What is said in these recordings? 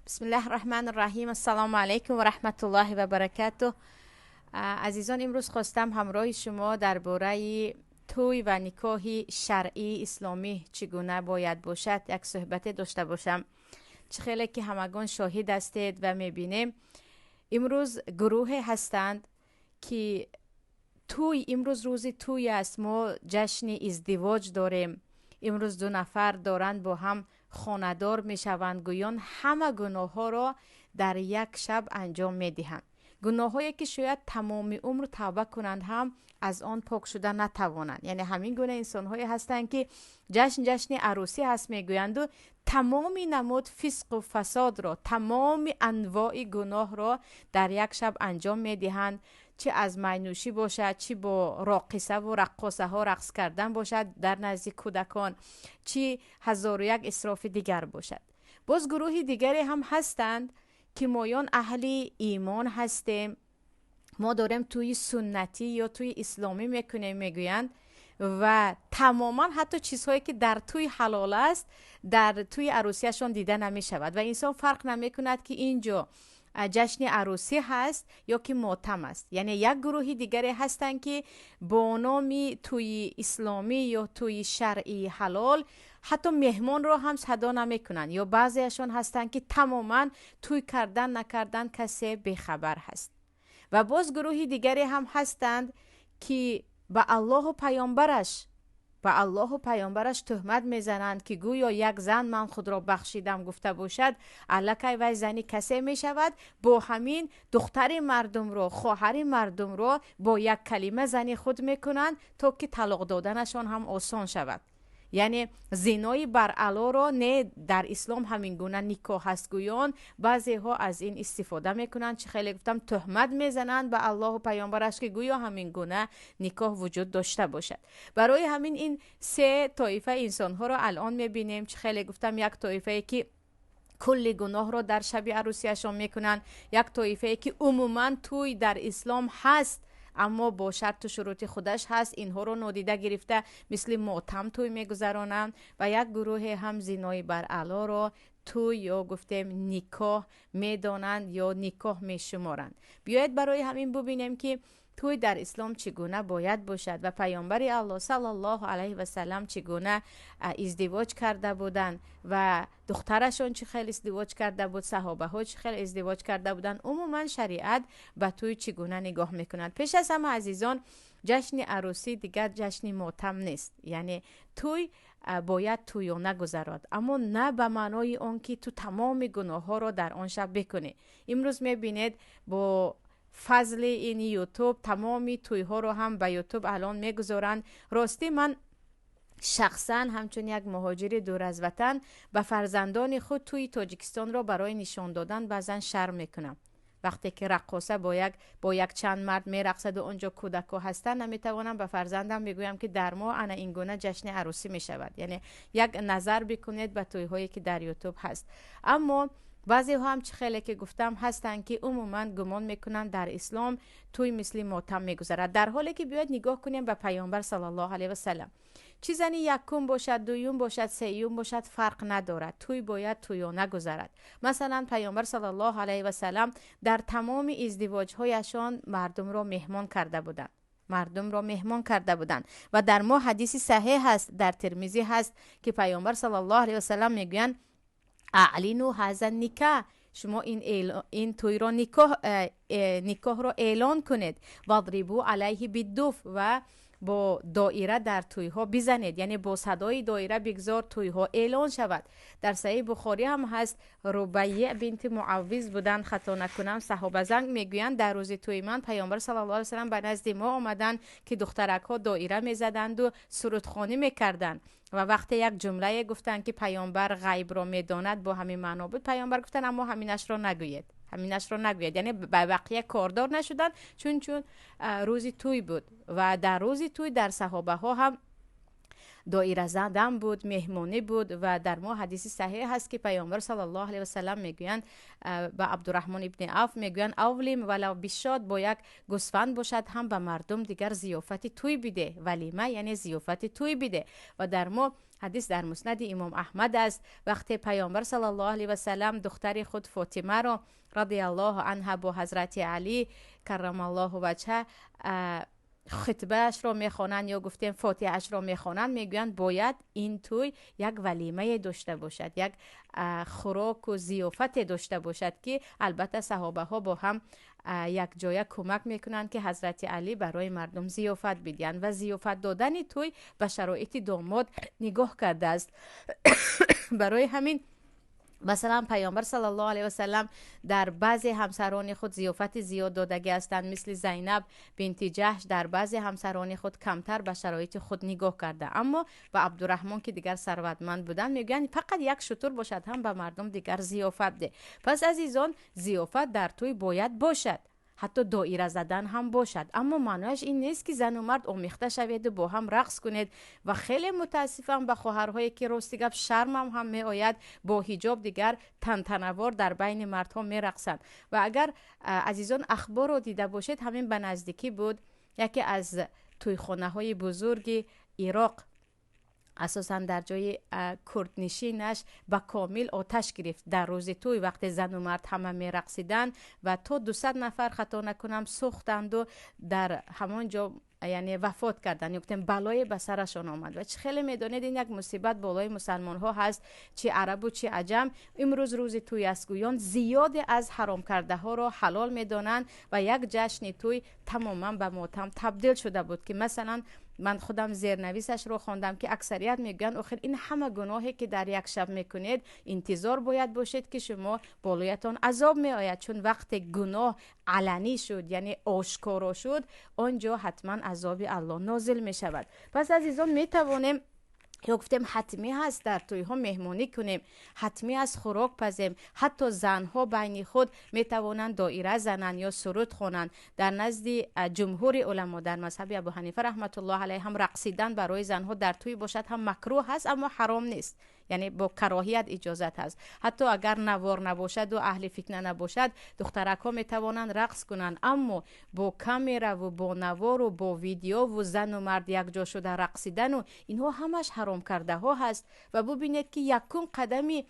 بسم الله الرحمن الرحیم. السلام علیکم و رحمت الله و برکاته. عزیزان، امروز خواستم همراه شما درباره توی و نکاح شرعی اسلامی چگونه باید باشد یک صحبت داشته باشم. چه خیلی که همگان شاهد هستید و میبینیم امروز گروه هستند که توی امروز روزی توی است، ما جشن ازدواج داریم. امروز دو نفر دارند با هم خانه‌دار میشوند، گویان همه گناه ها را در یک شب انجام میدهند. گناه هایی که شاید تمام عمر توبه کنند هم از آن پاک شده نتوانند. یعنی همین گونه انسان هایی هستند که جشن عروسی هست میگویند و تمام نمود فسق و فساد را، تمام انواع گناه را در یک شب انجام میدهند. چه از مینوشی باشد، چه با راقصه و رقاصه ها رقص کردن باشد در نزد کودکان، چه هزار و یک اسراف دیگر باشد. باز گروه دیگری هم هستند که مایان اهل ایمان هستیم، ما داریم توی سنتی یا توی اسلامی میکنیم میگویند و تماما حتی چیزهایی که در توی حلال است در توی عروسیشان دیده نمی شود و انسان فرق نمی کند که اینجا جشن عروسی هست یا که ماتم است. یعنی یک گروه دیگری هستند که با نام توی اسلامی یا توی شرعی حلال حتی مهمان رو هم صدا نمی کنند، یا بعضیشان هستند که تماما توی کردن نکردن کسی بخبر هست. و باز گروه دیگری هم هستند که به الله و پیامبرش تهمت میزنند که گویا یک زن من خود را بخشیدم گفته باشد، الکی وی زنی کسی می شود، با همین دختر مردم رو، خواهر مردم رو با یک کلمه زنی خود میکنند تا که طلاق دادنشان هم آسان شود. یعنی زینای بر علا را نه در اسلام همین گونه نکاح هست گویان بعضی ها از این استفاده میکنند، چه خیلی گفتم تهمت میزنند به الله و پیامبرش که گویا همین گونه نکاح وجود داشته باشد. برای همین این سه طایفه انسان ها را الان میبینیم. چه خیلی گفتم یک طایفه که کل گناه را در شب عروسیشان میکنند، یک طایفه که عموما توی در اسلام هست اما با شرط و شروط خودش هست، اینها رو نادیده گرفته مثل ماتم توی میگذرانند، و یک گروه هم زینای بر علا را توی یا گفتیم نکاح میدانند یا نکاح میشمارند. بیایید برای همین ببینیم که توی در اسلام چگونه باید باشد و پیامبر الله صلی الله علیه و سلم چگونه ازدواج کرده بودند و دخترشون چه خیلی ازدواج کرده بود، صحابه ها چه خیلی ازدواج کرده بودند. عموما شریعت به توی چگونه نگاه میکند. پیش از همه عزیزان، جشن عروسی دیگر جشن ماتم نیست. یعنی توی باید تویانه گذراد، اما نه به معنای آن که تو تمام گناه ها را در آن شب بکنی. امروز میبینید با فضل این یوتیوب تمامی توی ها رو هم به یوتیوب الان میگذارند. راستی من شخصا همچون یک مهاجر دور از وطن به فرزندان خود توی تاجیکستان را برای نشان دادن بعضا شرم میکنم. وقتی که رقاصه با یک چند مرد میرقصد و اونجا کودکا هستن، نمیتوانم به فرزندم بگویم که در ما انا این گونه جشن عروسی میشود. یعنی یک نظر بکنید به توی هایی که در یوتیوب هست. اما بعضی ها هم چه خیلی که گفتم هستن که عموما گمان میکنن در اسلام توی مثل ماتم میگذرد، در حالی که بیاید نگاه کنیم به پیامبر صلی الله علیه و سلم. چی زنی یکم باشد، دویم باشد، سیوم باشد، فرق ندارد، توی باید تویانه گذرد. مثلا پیامبر صلی الله علیه و سلم در تمام ازدواج هایشان مردم را مهمان کرده بودند و در ما حدیث صحیح هست در ترمذی هست که پیامبر صلی الله علیه و سلم میگویند اعلنوا هذا النکاح، شما این توی را نکاح را اعلان کنید، واضربوا علیه بالدف، و با دایره در توی ها بزنید، یعنی با صدای دایره بگذار توی ها اعلان شود. در صحیح بخاری هم هست، ربیع بنت معوذ بودن خطا نکنم، صحابه زنگ میگویند در روز توی من پیامبر صلی الله علیه و سلم به نزد ما آمدن که دخترک ها دایره میزدند و سرودخوانی میکردند و وقتی یک جمله گفتند که پیامبر غیب را میداند با همین معنا بود، پیامبر گفتن اما همینش را نگوید. یعنی به بقیه کاردار نشدن چون روزی توی بود. و در روزی توی در صحابه ها هم دایره زدن بود، مهمانی بود. و در ما حدیث صحیح هست که پیامبر صلی الله علیه و سلم میگویند با عبدالرحمن ابن عوف میگویند اولیم ولو بشاد، با یک گوسفند باشد هم به مردم دیگر ضیافت توی بده. ولیمه یعنی ضیافت توی بده. و در ما حدیث در مسند امام احمد است، وقتی پیامبر صلی الله علیه و سلم دختر خود فاطمه را رضی الله عنها با حضرت علی کرم الله وجهه خطبهش را میخوانند یا گفتیم فاتحهش را میخوانند، میگویند باید این توی یک ولیمه داشته باشد، یک خوراک و ضیافت داشته باشد که البته صحابه ها با هم یک جای کمک میکنند که حضرت علی برای مردم ضیافت بدهند. و ضیافت دادن توی به شرایط داماد نگاه کرده است. برای همین مثلا پیامبر صلی الله علیه و سلم در بعضی همسران خود ضیافت زیاد دادگی هستند، مثل زینب بنت جحش در بعضی همسران خود کمتر به شرایط خود نگاه کرده. اما و عبدالرحمن که دیگر ثروتمند بودند میگن فقط یک شتر باشد هم به مردم دیگر ضیافت ده. پس عزیزان ضیافت در توی باید باشد، حتی دایره زدن هم باشد. اما معنیش این نیست که زن و مرد آمیخته شوید و با هم رقص کنید. و خیلی متاسفم به خواهرهایی که راستی گپ شرمم هم می آید با حجاب دیگر تنتنوار در بین مردها می رقصند. و اگر عزیزان اخبار رو دیده باشید، همین به نزدیکی بود یکی از تویخانه های بزرگ عراق اساساً در جای کردنشینش با کامل آتش گرفت در روز توی، وقت زن و مرد همه می رقصیدن و تا 200 نفر خطا نکنم سوختند و در همانجا یعنی وفات کردن، یا گفتم بلای به سرشان آمد. و چه خیلی میدونید این یک مصیبت بالای مسلمان ها هست، چه عرب و چه عجم. امروز روز توی است، گویان زیاد از حرام کرده ها را حلال میدانند و یک جشن توی تماما به ماتم تبدیل شده بود که مثلا من خودم زیرنویسش رو خواندم که اکثریت میگن آخر این همه گناهی که در یک شب میکنید انتظار باید باشید که شما بالایتان عذاب میآید، چون وقت گناه علنی شد یعنی آشکارا شد آنجا حتما عذاب الله نازل می شود. پس عزیزان می توانیم یا گفتیم حتمی هست در توی ها مهمانی کنیم، حتمی است خوراک پزیم. حتی زنها بین خود می توانند دایره زنند یا سرود خوانند. در نزد جمهور علما در مذهب ابو حنیفه رحمت الله علیه هم رقصیدن برای زنها در توی باشد هم مکروه هست اما حرام نیست، یعنی با کراهیت اجازت هست. حتی اگر نوار نباشد و اهل فتنه نباشد دخترک ها می توانند رقص کنند، اما با کامera و با نوار و با ویدیو و زن و مرد یک جا شده رقصیدن و اینها همش حرام کرده ها هست. و ببینید که یکم قدمی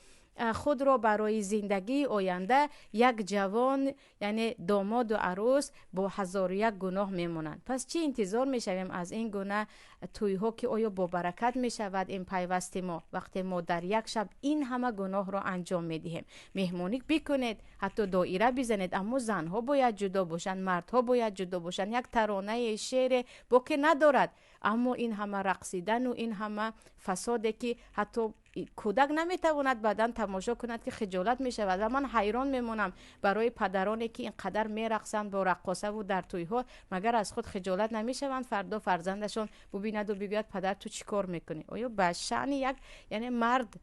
خود را برای زندگی آینده یک جوان یعنی داماد و عروس با هزار یک گناه میمونند. پس چی انتظار میشویم از این گونه توی ها که آیا با برکت میشود این پیوست ما وقتی ما در یک شب این همه گناه را انجام میدهیم؟ مهمانی بکنید، حتی دایره بزنید، اما زنها باید جدا باشند، مردها باید جدا باشند. یک ترانه شعر با که ندارد، اما این همه رقصیدن و این همه فساده که حتی کودک نمیتواند بعدن تماشا کند که خجالت میشود. و من حیران میمونم برای پدرانی که اینقدر میرقصند با رقاصه و در توی ها، مگر از خود خجالت نمیشوند فردا فرزندشون ببیند و بگوید پدر تو چی کار میکنی؟ آیا به شأن یک یعنی مرد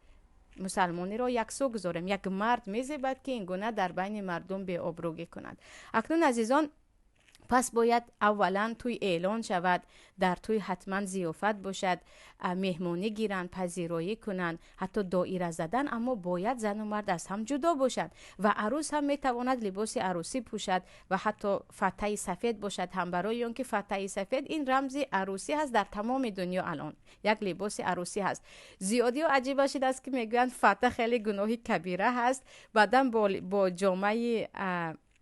مسلمانی را یک سو گذاریم؟ یک مرد میزبد که این گونه در بین مردم بی آبرویی کند. اکنون عزیزان پس باید اولا توی اعلان شود، در توی حتما ضیافت باشد، مهمانی گیرند، پذیرایی کنند، حتی دایره زدن، اما باید زن و مرد از هم جدا باشد. و عروس هم میتواند لباس عروسی پوشد و حتی فتحه سفید باشد، هم برای اون که فتحه سفید این رمز عروسی هست در تمام دنیا. الان یک لباس عروسی هست. زیادی و عجیب شده است که میگویند فتح خیلی گناهی کبیره هست، بعداً با جامعه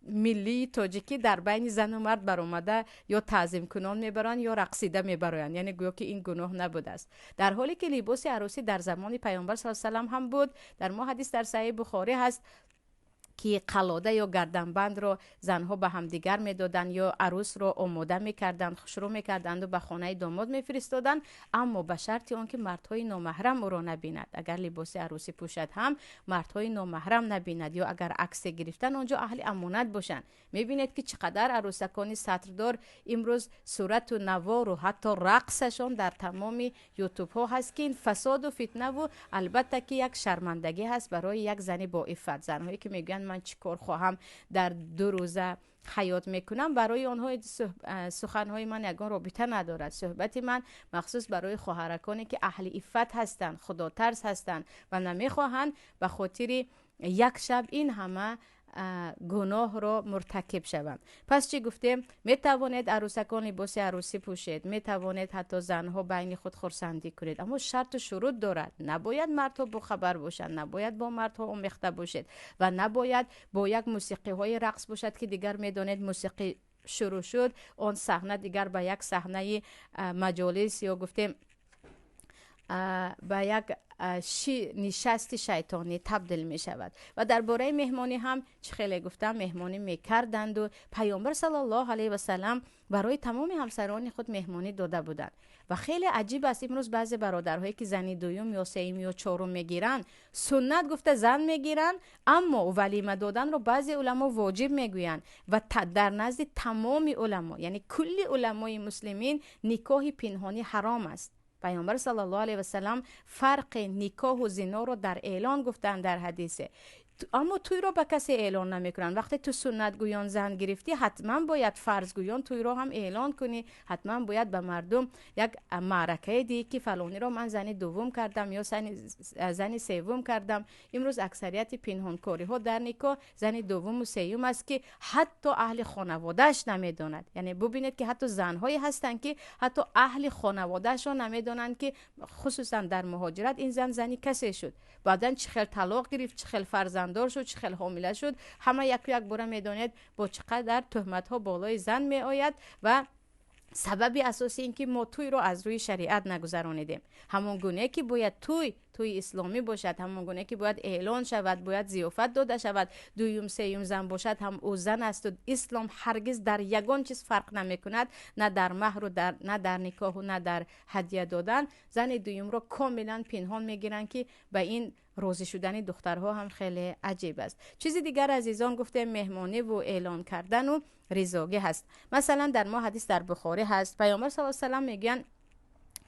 ملی تاجیکی در بین زن و مرد برآمده یا تعظیم کنان میبرند یا رقصیده میبرند، یعنی گویا که این گناه نبوده است، در حالی که لباس عروسی در زمان پیامبر صلی الله علیه و آله هم بود. در ما حدیث در صحیح بخاری هست که قلاده یا گردنبند رو زنها به هم دیگر میدادن یا عروس رو آماده میکردند، خوشرو میکردند و به خانه داماد میفرستادند، اما به شرط آنکه مردهای نامحرم او را نبیند. اگر لباس عروسی پوشد هم مردهای نامحرم نبیند، یا اگر عکس گرفتن آنجا اهل امانت باشند. میبینید که چقدر عروسکان سطردار امروز صورت و نوار و حتی رقصشان در تمام یوتیوب ها هست که این فساد و فتنه و البته که یک شرمندگی هست برای یک زنی با عفت. زنهایی که میگن من من چی کار خواهم در 2 روزه حیات میکنم، برای آنها سخنهای من یگان رابطه ندارد. صحبت من مخصوص برای خواهرکانی که اهل عفت هستند، خدا ترس هستند و نمیخواهند به خاطر یک شب این همه گناه را مرتکب شوند. پس چی گفتیم؟ می توانید عروسکان لباس عروسی پوشید، می توانید حتی زنها بین خود خرسندی کنید، اما شرط و شروط دارد. نباید مردها با خبر باشند، نباید با مردها آمیخته باشید و نباید با یک موسیقی های رقص باشد که دیگر می دانید موسیقی شروع شد، آن صحنه دیگر به یک صحنه مجالس یا گفتیم به یک نشست شیطانی تبدیل می شود. و درباره مهمانی هم چه خیلی گفتم مهمانی می کردند و پیامبر صلی الله علیه و سلم برای تمام همسران خود مهمانی داده بودند. و خیلی عجیب است امروز بعضی برادرهایی که زنی دوم یا سوم یا چهارم میگیرن، سنت گفته زن میگیرن، اما ولیمه دادن رو بعضی علما واجب میگویند و در نزد تمام علما، یعنی کلی علمای مسلمین، نکاح پنهانی حرام است. پیامبر صلی الله علیه و سلم فرق نکاح و زنا رو در اعلان گفتن در حدیثه، اما توی رو به کسی اعلان نمیکنن. وقتی تو سنت گویان زن گرفتی، حتما باید فرض گویان توی رو هم اعلان کنی، حتما باید به مردم یک معرکه دی که فلانی رو من زنی دوم کردم یا زنی سوم کردم. امروز اکثریت پنهانکاری ها در نکاح زنی دوم و سوم است که حتی اهل خانوادهش نمیداند. یعنی ببینید که حتی زنهایی هستند که حتی اهل خانوادهش رو نمیدانند که خصوصا در مهاجرت این زنی کسی شد، بعدن چه خیلی طلاق گرفت، چه خیلی فرزنددار شد، چه خیلی حامله شد، همه یک باره میدانید با چقدر تهمت ها بالای زن می آید. و سبب اساسی این که ما توی رو از روی شریعت نگذرانیدیم. همون گونه که باید توی اسلامی باشد، همون گونه که باید اعلان شود، باید ضیافت داده شود، دویم سوم زن باشد هم او زن است. و اسلام هرگز در یگان چیز فرق نمی کند، نه در مهر و نه در نکاح و نه در هدیه دادن. زن دویم رو کاملا پنهان میگیرن که به این راضی شدن دخترها هم خیلی عجیب است. چیزی دیگر عزیزان گفته مهمانی و اعلان کردن و رضاگی هست. مثلا در ما حدیث در بخاری هست، پیامبر صلی الله علیه و سلم میگن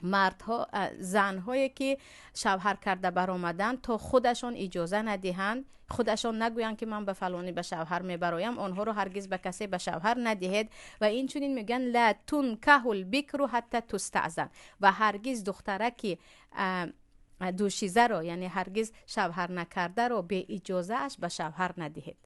مردها زنهایی که شوهر کرده برآمدن تا خودشان اجازه ندهند، خودشان نگویند که من به فلانی به شوهر میبرایم، آنها رو هرگز به کسی به شوهر ندهید. و این چنین میگن لا تنکح البکر حتی تستأذن، و هرگز دختره که دوشیزه رو یعنی هرگز شوهر نکرده رو به اجازه اش به شوهر ندهید.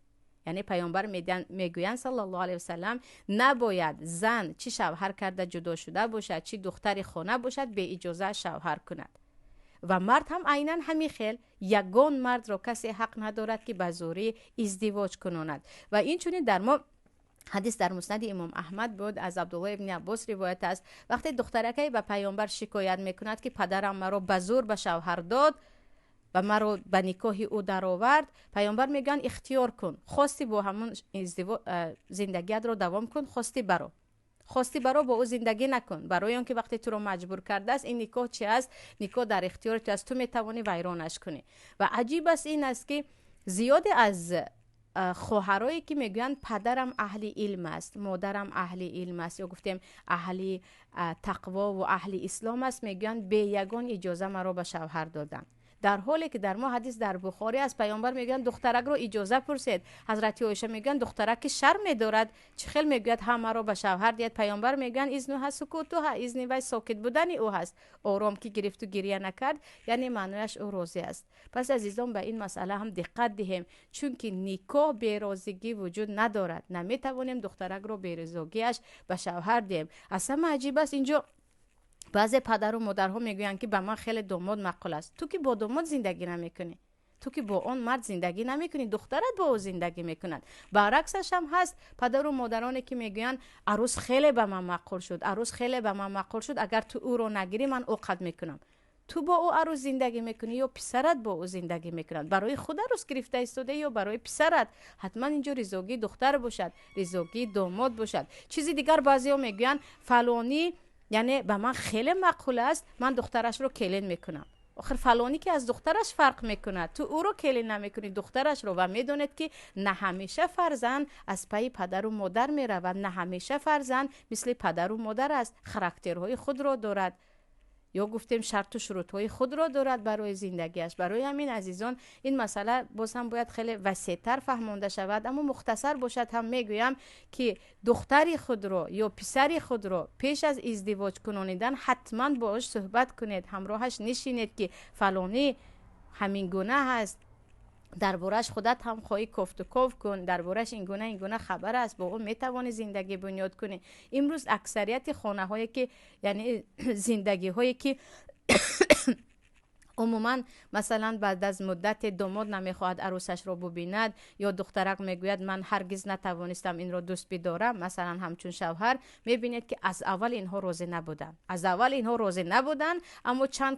یعنی پیامبر میگویند صلی الله علیه و سلم نباید زن چی شوهر کرده جدا شده باشد، چی دختر خانه باشد، به اجازه شوهر کند. و مرد هم عیناً همین خیل، یگان مرد را کسی حق ندارد که به زوری ازدواج کناند. و این چونین در ما حدیث در مسند امام احمد بود، از عبدالله ابن عباس روایت است، وقتی دخترکی به پیامبر شکایت میکند که پدرم مرا به زور به شوهر داد و مرا به نکاح او در آورد، پیامبر میگن اختیار کن، خواستی با همون زندگیت رو دوام کن، خواستی برو با او زندگی نکن، برای اون که وقتی تو رو مجبور کرده است، این نکاح چی است؟ نکاح در اختیار تو است، تو میتوانی ویرانش کنی. و عجیب است این است که زیاد از خواهرایی که میگن پدرم اهل علم است، مادرم اهل علم است، یا گفتیم اهل تقوا و اهل اسلام است، میگن به یگان اجازه مرا به شوهر دادن، در حالی که در ما حدیث در بخاری از پیامبر میگن دخترک رو اجازه پرسید. حضرت عایشه میگن دخترک شرم دارد، چه خیل میگوید همه رو به شوهر دید. پیامبر میگن اذن ها سکوتو ها، اذن وای ساکت بودن او هست، آرام که گرفت و گریه نکرد، یعنی معنیش او راضی است. پس عزیزان به این مسئله هم دقت دهیم، چون که نکاح بی رضایتی وجود ندارد، نمیتوانیم دخترک رو بی رضایتیش به شوهر دیم. اصلا عجیب است اینجا بعضی پدر و مادرها میگویند که به من خیلی داماد معقول است. تو که با داماد زندگی نمیکنی، تو که با اون مرد زندگی نمیکنی، دخترت با او زندگی میکند. برعکسش هم هست، پدر و مادرانی که میگویند عروس خیلی به من معقول شد، عروس خیلی به من معقول شد، اگر تو او رو نگیری من عقد میکنم. تو با او عروس زندگی میکنی یا پسرت با او زندگی میکند؟ برای خود عروس گرفته ایستاده یا برای پسرت؟ حتما اینجا رضاگی دختر باشد، رضاگی داماد باشد. چیزی دیگر بعضیا میگویند فلانی یعنی به من خیلی معقول است، من دخترش رو کلین میکنم. آخر فلانی که از دخترش فرق میکنه، تو او رو کلین نمیکنی، دخترش رو. و میدونید که نه همیشه فرزند از پای پدر و مادر میرود، نه همیشه فرزند مثل پدر و مادر است، خاراکترهای خود رو دارد. یا گفتیم شرط و شروط های خود را دارد برای زندگیش. برای همین عزیزان این مسئله باز هم باید خیلی وسیع‌تر فهمانده شود، اما مختصر باشد هم میگویم که دختری خود را یا پسری خود را پیش از ازدواج کنانیدن حتما باهاش صحبت کنید، همراهش نشینید که فلانی همین گونه هست، دربارش خودت هم خواهی کفت و کف کن، دربارش این گونه خبر است، با اون میتوانی زندگی بنیاد کنی. امروز اکثریت خانه هایی که یعنی زندگی هایی که عموما مثلا بعد از مدت داماد نمیخواهد عروسش را ببیند، یا دخترک میگوید من هرگز نتوانستم این را دوست بدارم، مثلا همچون شوهر، میبینید که از اول اینها راضی نبودن، اما چند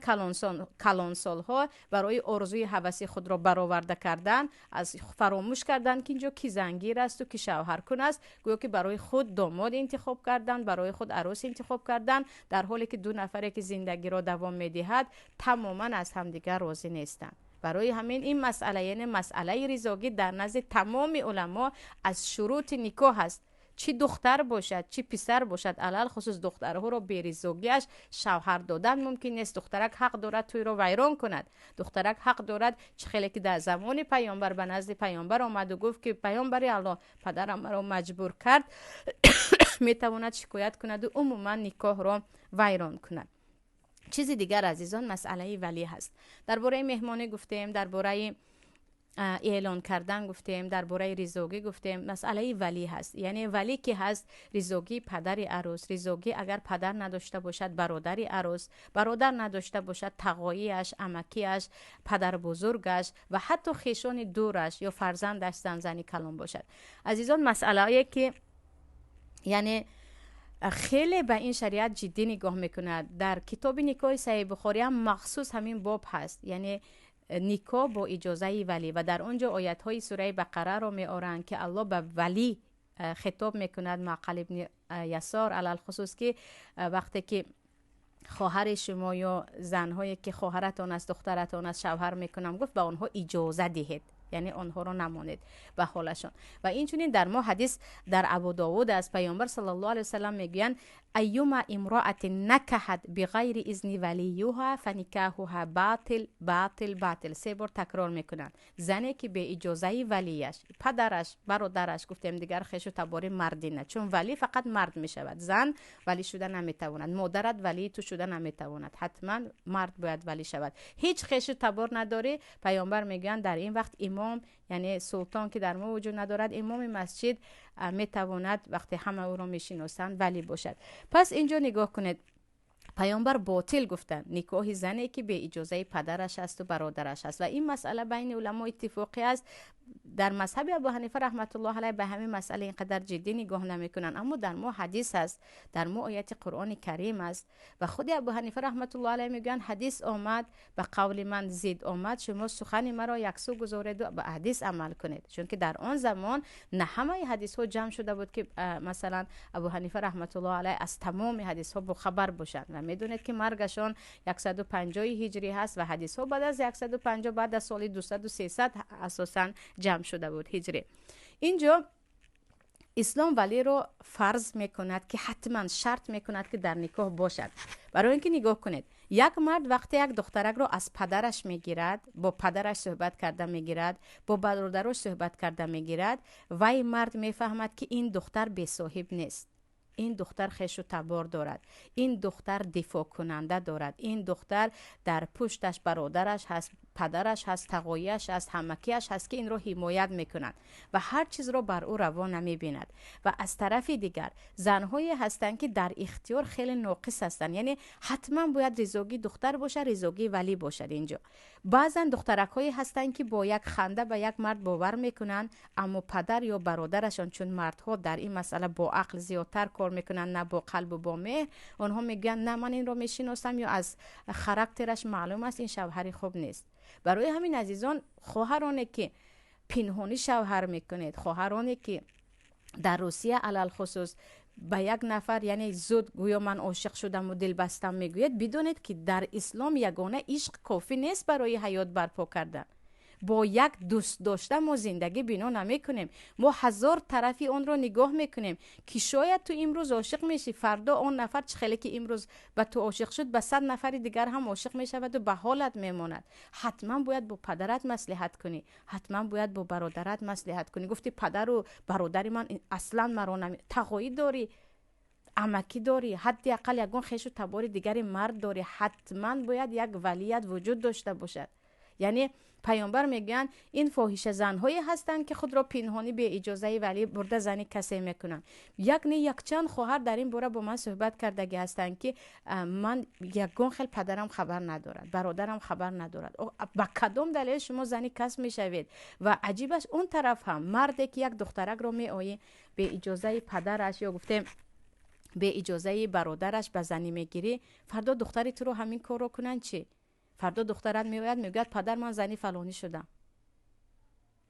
کلان سالها برای آرزوی هوسی خود را برآورده کردن، از فراموش کردن که اینجا کی زنگیر است و کی شوهر کن است، گویا که برای خود داماد انتخاب کردن، برای خود عروس انتخاب کردن، در حالی که دو نفره که زندگی را دوام میدهد تماما از همدیگر راضی نیستند. برای همین این مسئله یعنی مسئله ریزگی در نزد تمام علما از شروط نکاح است. چی دختر باشد چی پسر باشد، علل خصوص دخترها را به ریزگیش شوهر دادن ممکن نیست. دخترک حق دارد توی را ویران کند، دخترک حق دارد چه خیلی که در زمان پیامبر به نزد پیامبر آمد و گفت که پیامبر الله پدرم مرا مجبور کرد میتواند شکایت کند و عموما نکاح را ویران کند. چیز دیگر عزیزان مسئله ولی هست. درباره مهمانی گفتیم، درباره اعلان کردن گفتیم، درباره ریزگی گفتیم. مسئله ولی هست، یعنی ولی که هست ریزگی پدر عروس، ریزگی اگر پدر نداشته باشد برادر عروس، برادر نداشته باشد تقاییش، عمکیش، پدر بزرگش و حتی خویشان دورش یا فرزندش زنی کلان باشد. عزیزان مسئله که یعنی خیلی به این شریعت جدی نگاه میکند. در کتاب نکاح صحیح بخاری هم مخصوص همین باب هست، یعنی نکاح با اجازه ولی، و در اونجا آیت های سوره بقره رو میارن که الله به ولی خطاب میکند. معقل ابن یسار علل خصوص که وقتی که خواهر شما یا زنهایی که خواهرتان است دخترتان است شوهر میکنم، گفت به آنها اجازه دهید، یعنی آنها رو نمانید به حالشان. و این چنین در ما حدیث در ابو داود از پیامبر صلی الله علیه و سلم میگویند ایما امرأة نکحت بغیر اذن ولیها فنکاحها باطل باطل باطل. 3 بار تکرار میکنن. زنی که به اجازه ولیش، پدرش، برادرش، گفتیم دیگر خیش و تبار مردی نه، چون ولی فقط مرد میشود، زن ولی شدن نمیتواند، مادرت ولی تو شدن نمیتواند، حتما مرد باید ولی شود. هیچ خیش و تبار نداره. پیامبر میگن در این وقت امام یعنی سلطان که در ما وجود ندارد، امام مسجد میتواند وقتی همه او را میشناسند ولی باشد. پس اینجا نگاه کنید، پیامبر باطل گفتن نکاح زنی که به اجازه پدرش است و برادرش است. و این مسئله بین علما اتفاقی است. در مذهب ابو حنیفه رحمت الله علیه به همین مسئله اینقدر جدی نگاه نمیکنن، اما در ما حدیث است، در ما آیت قرآن کریم است و خود ابو حنیفه رحمت الله علیه میگن حدیث آمد به قول من زید آمد، شما سخن مرا یکسو گذارید و به حدیث عمل کنید. چون که در آن زمان نه همه حدیث ها جمع شده بود که مثلا ابو حنیفه رحمت الله علیه از تمام حدیث ها با خبر باشند. و میدونید که مرگشان 150 هجری هست و حدیث ها بعد از 150 بعد از سال 200 و 300 اساسا جمع شده بود هجری. اینجا اسلام ولی رو فرض میکند که حتما شرط میکند که در نکاح باشد. برای اینکه نگاه کنید، یک مرد وقتی یک دخترک رو از پدرش میگیرد، با پدرش صحبت کرده میگیرد، با برادرش صحبت کرده میگیرد، و این مرد میفهمد که این دختر بی صاحب نیست، این دختر خویش و تبار دارد، این دختر دفاع کننده دارد، این دختر در پشتش برادرش هست، پدرش هست، تقاییش هست، همکیش هست که این رو حمایت میکنند و هر چیز رو بر او روا نمیبیند. و از طرف دیگر زنهایی هستند که در اختیار خیلی ناقص هستند، یعنی حتما باید ریزگی دختر باشه، ریزگی ولی باشد. اینجا بعضا دخترک هایی هستند که با یک خنده به یک مرد باور میکنن، اما پدر یا برادرشان، چون مردها در این مسئله با عقل زیادتر کار میکنن نه با قلب و با مهر، اونها میگن نه من این رو میشناسم یا از خاراکترش معلوم است این شوهری خوب نیست. برای همین عزیزان خواهرانی که پنهانی شوهر میکنید، خواهرانی که در روسیه علل خصوص به یک نفر یعنی زود گویا من عاشق شدم و دل بستم میگوید، بدونید که در اسلام یگانه عشق کافی نیست برای حیات برپا کردن. با یک دوست داشته ما زندگی بنا نمیکنیم. ما هزار طرفی اون رو نگاه میکنیم که شاید تو امروز عاشق میشی، فردا اون نفر چه خیلی که امروز به تو عاشق شد به 100 نفر دیگر هم عاشق میشود و به حالت میماند. حتما باید با پدرت مصلحت کنی، حتما باید با برادرت مصلحت کنی. گفتی پدر و برادر من اصلا مرا تقاعد داری، امکی داری، حداقل یگان خیش و تبار دیگری مرد داری، حتما باید یک ولیت وجود داشته باشد. یعنی پیامبر میگن این فاحشه زنهایی هستند که خود را پنهانی به اجازه ولی برده زنی کسی میکنن. یک چند خواهر در این باره با من صحبت کردگی هستند که من یگان خیلی پدرم خبر ندارد، برادرم خبر ندارد. با کدام دلیل شما زنی کس میشوید؟ و عجیبش اون طرف هم مردی که یک دخترک رو میآیی به اجازه پدرش یا گفته به اجازه برادرش به زنی میگیری، فردا دختری تو رو همین کار رو کنن چی؟ فردا دخترت میآید میگوید پدر من زنی فلانی شدم.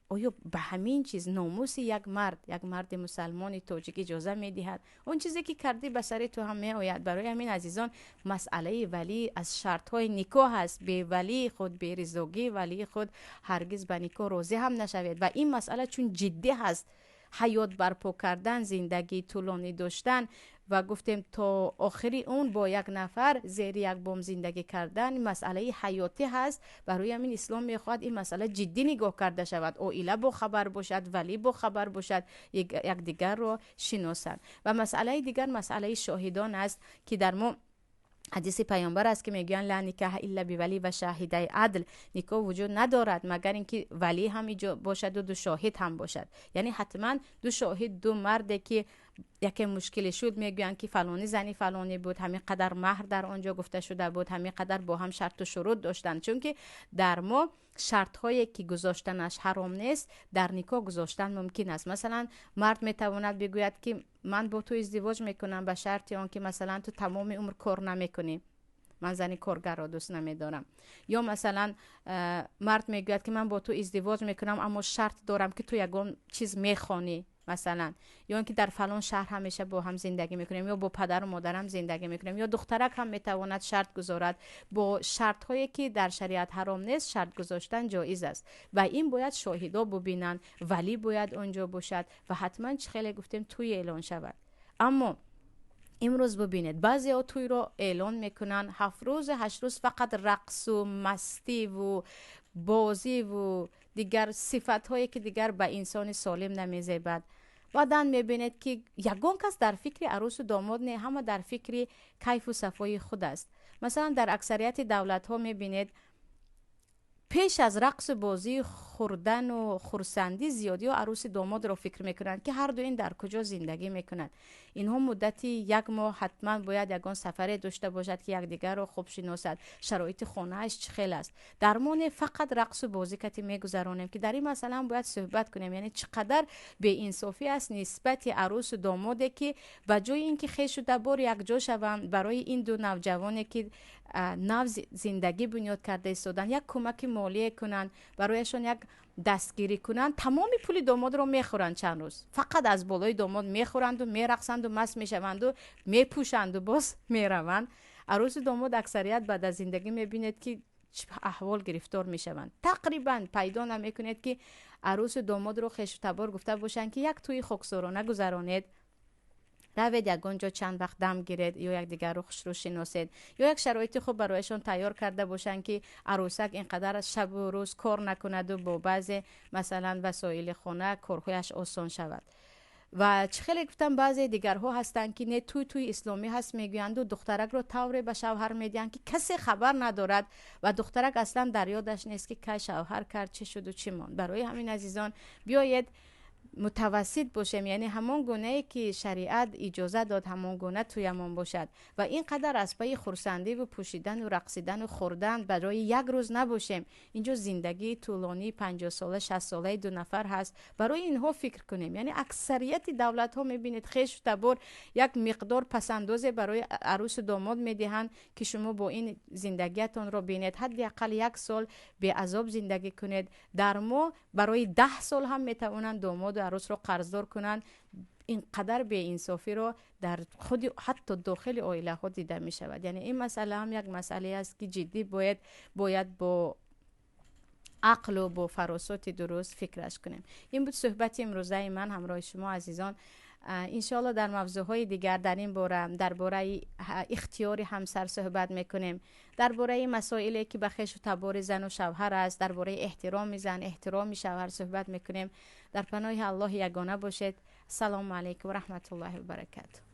آیا به همین چیز ناموس یک مرد مسلمانی تاجیک اجازه میدهد؟ اون چیزی که کردی به سر تو هم میآید. برای همین عزیزان مسئله ولی از شرط های نکاح هست. به ولی خود، به رضاگی ولی خود هرگز به نکاح راضی هم نشوید. و این مسئله چون جدی هست، حیات برپا کردن، زندگی طولانی داشتن و گفتیم تا آخری اون با یک نفر زیر یک بام زندگی کردن مسئله حیاتی هست. برای همین اسلام میخواد این مسئله جدی نگاه کرده شود. عائله با خبر باشد، ولی با خبر باشد، یک دیگر رو شناسند. و مسئله دیگر مسئله شاهدان است که در ما حدیث پیامبر است که میگن لا نکاح الا بولی و شاهدای عدل، نکاح وجود ندارد مگر اینکه ولی هم باشد و دو شاهد هم باشد. یعنی حتما دو شاهد، دو مرد که یکی مشکلی شد میگن که فلانی زنی فلانی بود، همین قدر مهر در آنجا گفته شده بود، همین قدر با هم شرط و شروط داشتن. چون که در ما شرط هایی که گذاشتنش حرام نیست در نکاح گذاشتن ممکن است. مثلا مرد میتواند بگوید که من با تو ازدواج میکنم به شرط آن که مثلا تو تمام عمر کار نمیکنی، من زنی کارگر را دوست نمیدارم. یا مثلا مرد میگوید که من با تو ازدواج میکنم اما شرط دارم که تو یگان چیز میخوانی مثلا، یا اینکه در فلان شهر همیشه با هم زندگی میکنیم، یا با پدر و مادرم زندگی میکنیم. یا دخترک هم میتواند شرط گذارد با شرط هایی که در شریعت حرام نیست، شرط گذاشتن جایز است. و این باید شاهدا ببینن، ولی باید اونجا باشد و حتما چه خیلی گفتیم توی اعلان شود. اما امروز ببینید بعضی ها توی رو اعلان میکنن 7 روز 8 روز فقط رقص و مستی و بازی و دیگر صفت هایی که دیگر به انسان سالم نمیزیبد. بعداً میبینید که یگان کس در فکر عروس و داماد نه، همه در فکر کیف و صفای خود است. مثلا در اکثریت دولت ها میبینید پیش از رقص بازی خوردن و خورسندی زیادی و عروس داماد رو فکر میکنند که هر دو این در کجا زندگی میکنند. اینها مدتی 1 ماه حتما باید یگان سفری داشته باشد که یکدیگر رو خوب شناسد، شرایط خانه اش چه خیلی است. درمون فقط رقص و بازی کتی میگذرونیم که در این مثلا باید صحبت کنیم. یعنی چقدر به انصافی است نسبت عروس و داماده که به جای اینکه خیش و دبار یک جا شوند برای این دو نوجوانی که نو زندگی بنیاد کرده ایستادن یک کمک مالی کنن، برایشان یک دستگیری کنن، تمام پول داماد رو میخورن. چند روز فقط از بالای داماد میخورند و میرقصند و مست میشوند و میپوشند و باز میروند. عروس و داماد اکثریت بعد از زندگی میبینید که احوال گرفتار میشوند. تقریبا پیدا نمیکنید که عروس و داماد رو خیش و تبار گفته باشن که یک توی خاکسارانه گذرانید، روید یگانجا چند وقت دم گیرید یا یک دیگر رو خوش رو شناسید، یا یک شرایط خوب برایشان تیار کرده باشن که عروسک اینقدر از شب و روز کار نکند و با بعضی مثلا وسایل خانه کارهایش آسان شود. و چه خیلی گفتم بعضی دیگرها هستن که نه توی اسلامی هست میگویند و دخترک رو طوری به شوهر میدن که کسی خبر ندارد و دخترک اصلا در یادش نیست که کی شوهر کرد، چه شد و چه ماند. برای همین عزیزان بیایید متوسط باشیم، یعنی همان گونه که شریعت اجازه داد همان گونه تویمان باشد و اینقدر از پای خورسندی و پوشیدن و رقصیدن و خوردن برای یک روز نباشیم. اینجا زندگی طولانی 50 ساله 60 ساله 2 نفر هست، برای اینها فکر کنیم. یعنی اکثریت دولت ها میبینید خیش و تبار یک مقدار پسنداز برای عروس و داماد میدهند که شما با این زندگیتون رو بینید، حداقل 1 سال به عذاب زندگی کنید. در ما برای 10 سال هم میتوانند داماد و عروس رو قرضدار کنن. اینقدر به انصافی رو در خود حتی داخل عائله ها دیده می شود. یعنی این مسئله هم یک مسئله است که جدی باید با عقل و با فراسوت درست فکرش کنیم. این بود صحبت امروزه من همراه شما عزیزان. انشالله در موضوعهای دیگر در این باره درباره اختیار همسر صحبت میکنیم، درباره مسائلی که به خویش و تبار زن و شوهر است، درباره احترام زن، احترام شوهر صحبت میکنیم. در پناه الله یگانه باشید. سلام علیکم و رحمت الله و برکاته.